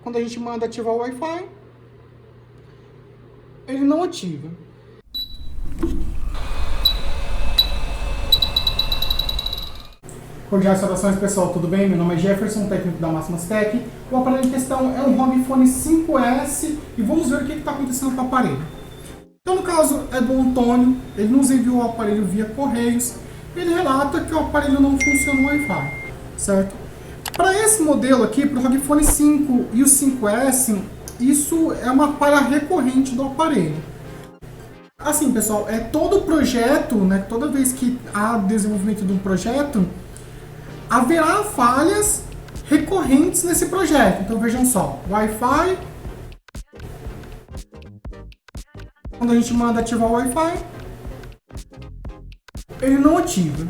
Quando a gente manda ativar o Wi-Fi, ele não ativa. Cordiais saudações, pessoal, tudo bem? Meu nome é Jefferson, técnico da Máximas Tech. O aparelho em questão é um ROG Phone 5S e vamos ver o que está acontecendo com o aparelho. Então, no caso, é do Antônio, ele nos enviou o aparelho via Correios. Ele relata que o aparelho não funciona no Wi-Fi, certo? Para esse modelo aqui, para o ROG Phone 5 e o 5S, isso é uma falha recorrente do aparelho. Assim, pessoal, todo projeto, né, toda vez que há desenvolvimento de um projeto, haverá falhas recorrentes nesse projeto. Então vejam só, Wi-Fi, quando a gente manda ativar o Wi-Fi, ele não ativa.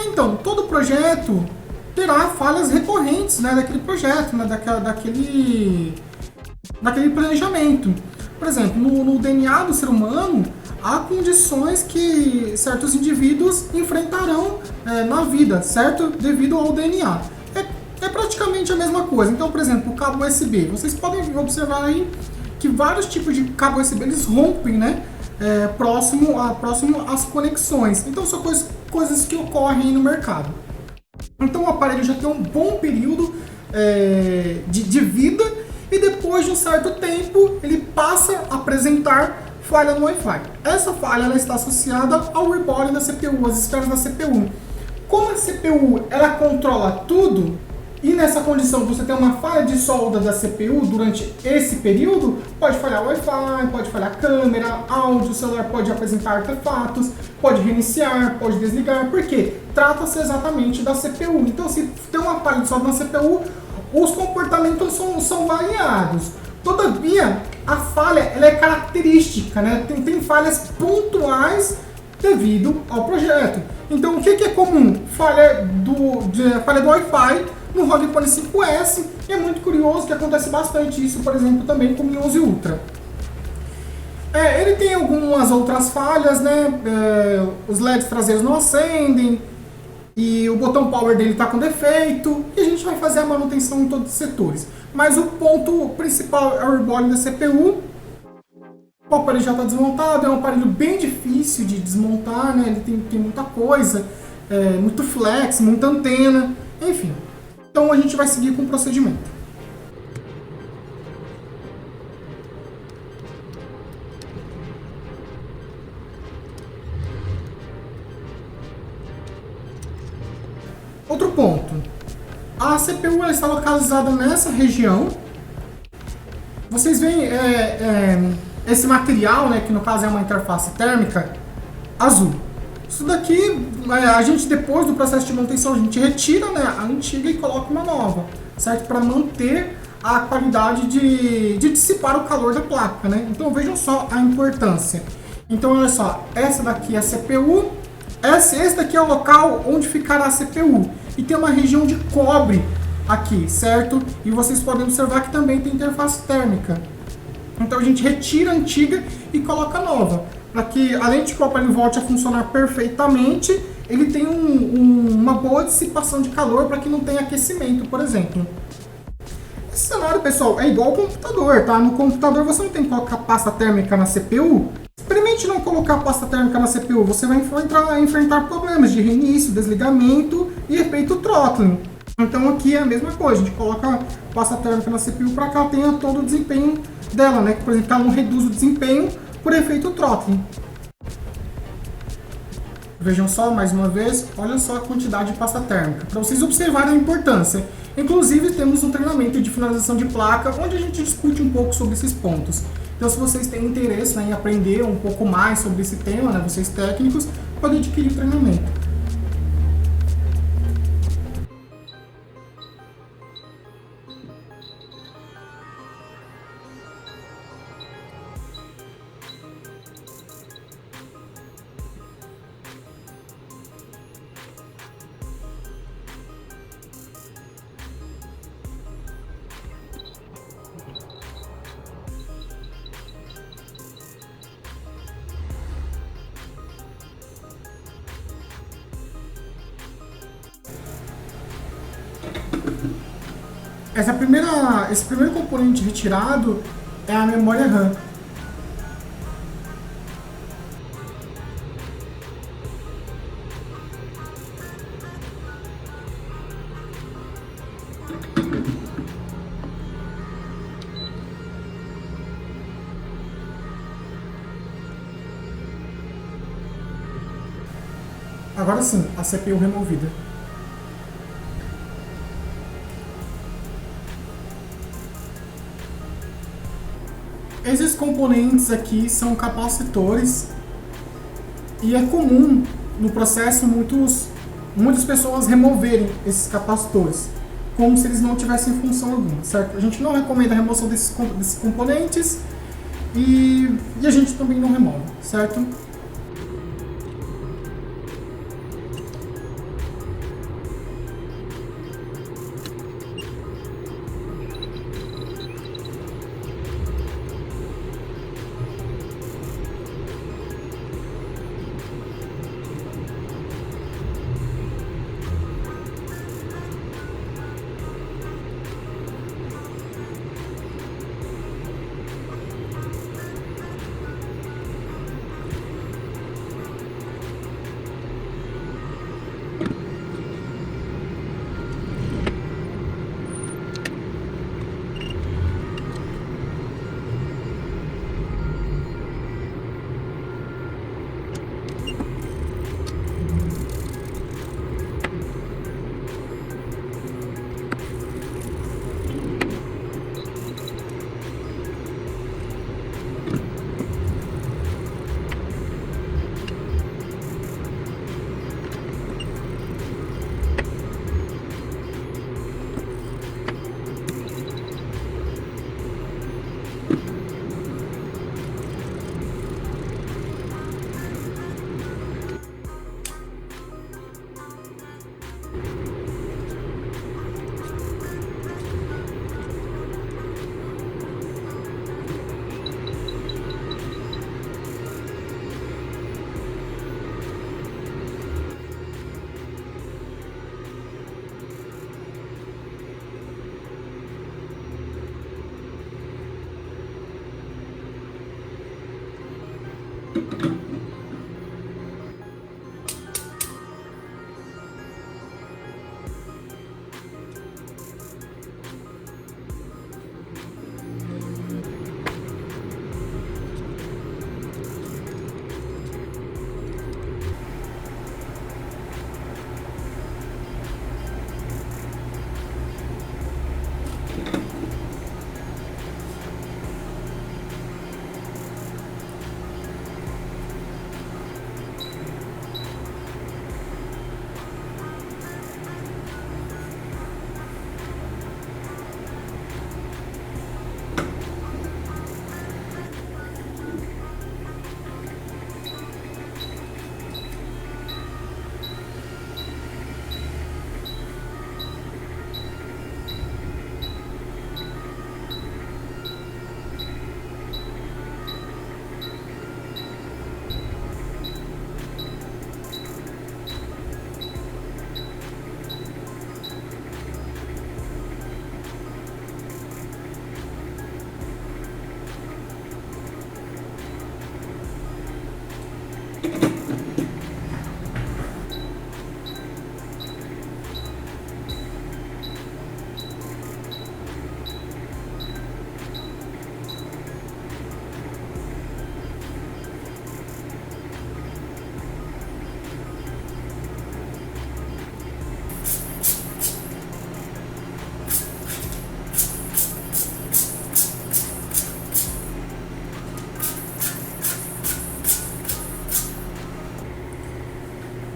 Então, todo projeto terá falhas recorrentes, né, daquele projeto, né, daquele planejamento. Por exemplo, no DNA do ser humano, há condições que certos indivíduos enfrentarão na vida, certo? Devido ao DNA. É praticamente a mesma coisa. Então, por exemplo, o cabo USB. Vocês podem observar aí que vários tipos de cabo USB eles rompem, né? Próximo às conexões. Então, são coisas que ocorrem no mercado. Então, o aparelho já tem um bom período de vida e depois de um certo tempo ele passa a apresentar falha no Wi-Fi. Essa falha ela está associada ao reborn da CPU, às esferas da CPU. Como a CPU ela controla tudo, e nessa condição você tem uma falha de solda da CPU durante esse período, pode falhar o Wi-Fi, pode falhar a câmera, áudio, o celular pode apresentar artefatos, pode reiniciar, pode desligar, porque trata-se exatamente da CPU. Então, se tem uma falha de solda na CPU, os comportamentos são variados. Todavia, a falha ela é característica, né? Tem falhas pontuais devido ao projeto. Então, o que é comum? Falha do Wi-Fi no ROG Phone 5S, e é muito curioso que acontece bastante isso, por exemplo, também com o Mi 11 Ultra. Ele tem algumas outras falhas, né? Os LEDs traseiros não acendem, e o botão power dele está com defeito, e a gente vai fazer a manutenção em todos os setores. Mas o ponto principal é o reborn da CPU. O aparelho já está desmontado, é um aparelho bem difícil de desmontar, né? Ele tem muita coisa, muito flex, muita antena, enfim. Então a gente vai seguir com o procedimento. Outro ponto, a CPU ela está localizada nessa região. Vocês veem esse material, né, que no caso é uma interface térmica, azul. Isso daqui, a gente depois do processo de manutenção, a gente retira, né, a antiga e coloca uma nova, certo? Para manter a qualidade de dissipar o calor da placa, né? Então vejam só a importância. Então olha só, essa daqui é a CPU, esse daqui é o local onde ficará a CPU. E tem uma região de cobre aqui, certo? E vocês podem observar que também tem interface térmica. Então a gente retira a antiga e coloca a nova, para que além de que o aparelho volte a funcionar perfeitamente, ele tenha uma boa dissipação de calor para que não tenha aquecimento, por exemplo. Esse cenário, pessoal, é igual ao computador, tá? No computador você não tem que colocar pasta térmica na CPU. Experimente não colocar pasta térmica na CPU, você vai enfrentar problemas de reinício, desligamento e efeito throttling. Então aqui é a mesma coisa, a gente coloca pasta térmica na CPU para que ela tenha todo o desempenho dela, né? Por exemplo, ela não reduz o desempenho por efeito throttling. Vejam só, mais uma vez, olha só a quantidade de pasta térmica, para vocês observarem a importância. Inclusive, temos um treinamento de finalização de placa, onde a gente discute um pouco sobre esses pontos. Então, se vocês têm interesse, né, em aprender um pouco mais sobre esse tema, né, vocês técnicos, podem adquirir o treinamento. esse primeiro componente retirado é a memória RAM. Agora sim, a CPU removida. Esses componentes aqui são capacitores e é comum no processo muitas pessoas removerem esses capacitores, como se eles não tivessem função alguma, certo? A gente não recomenda a remoção desses componentes e a gente também não remove, certo?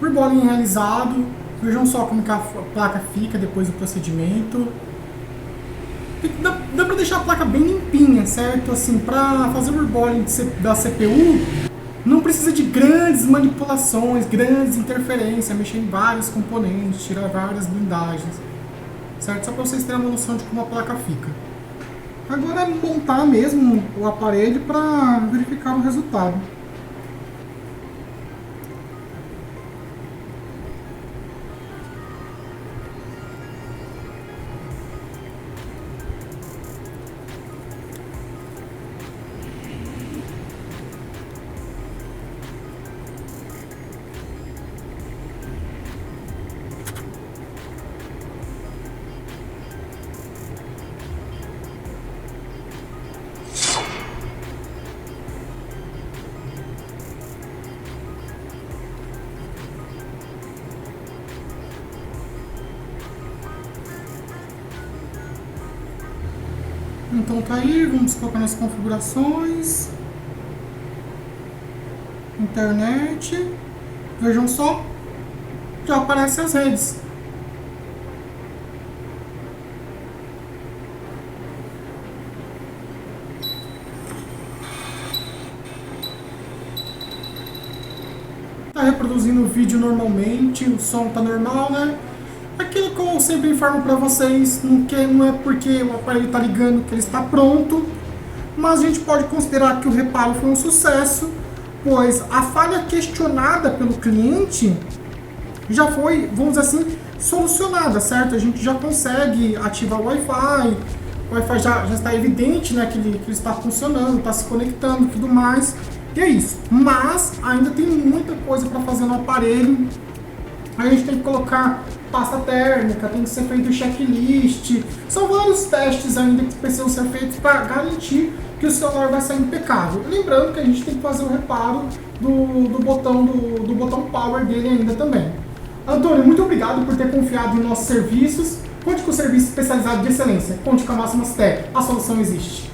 Reballing realizado. Vejam só como que a placa fica depois do procedimento. Dá pra deixar a placa bem limpinha, certo? Assim, pra fazer o reballing da CPU, não precisa de grandes manipulações, grandes interferências, mexer em vários componentes, tirar várias blindagens, certo? Só pra vocês terem uma noção de como a placa fica. Agora é montar mesmo o aparelho para verificar o resultado. Então tá aí, vamos colocar nas configurações. Internet. Vejam só, já aparecem as redes. Tá reproduzindo o vídeo normalmente, o som tá normal, né? Aquilo que eu sempre informo para vocês, não é porque o aparelho está ligando que ele está pronto, mas a gente pode considerar que o reparo foi um sucesso, pois a falha questionada pelo cliente já foi, vamos dizer assim, solucionada, certo? A gente já consegue ativar o Wi-Fi, o Wi-Fi já está evidente, né, que ele está funcionando, está se conectando e tudo mais, e é isso. Mas ainda tem muita coisa para fazer no aparelho. A gente tem que colocar pasta térmica, tem que ser feito checklist. São vários testes ainda que precisam ser feitos para garantir que o celular vai sair impecável. Lembrando que a gente tem que fazer o reparo do botão power dele ainda também. Antônio, muito obrigado por ter confiado em nossos serviços. Conte com o serviço especializado de excelência. Conte com a Máximas Tech. A solução existe.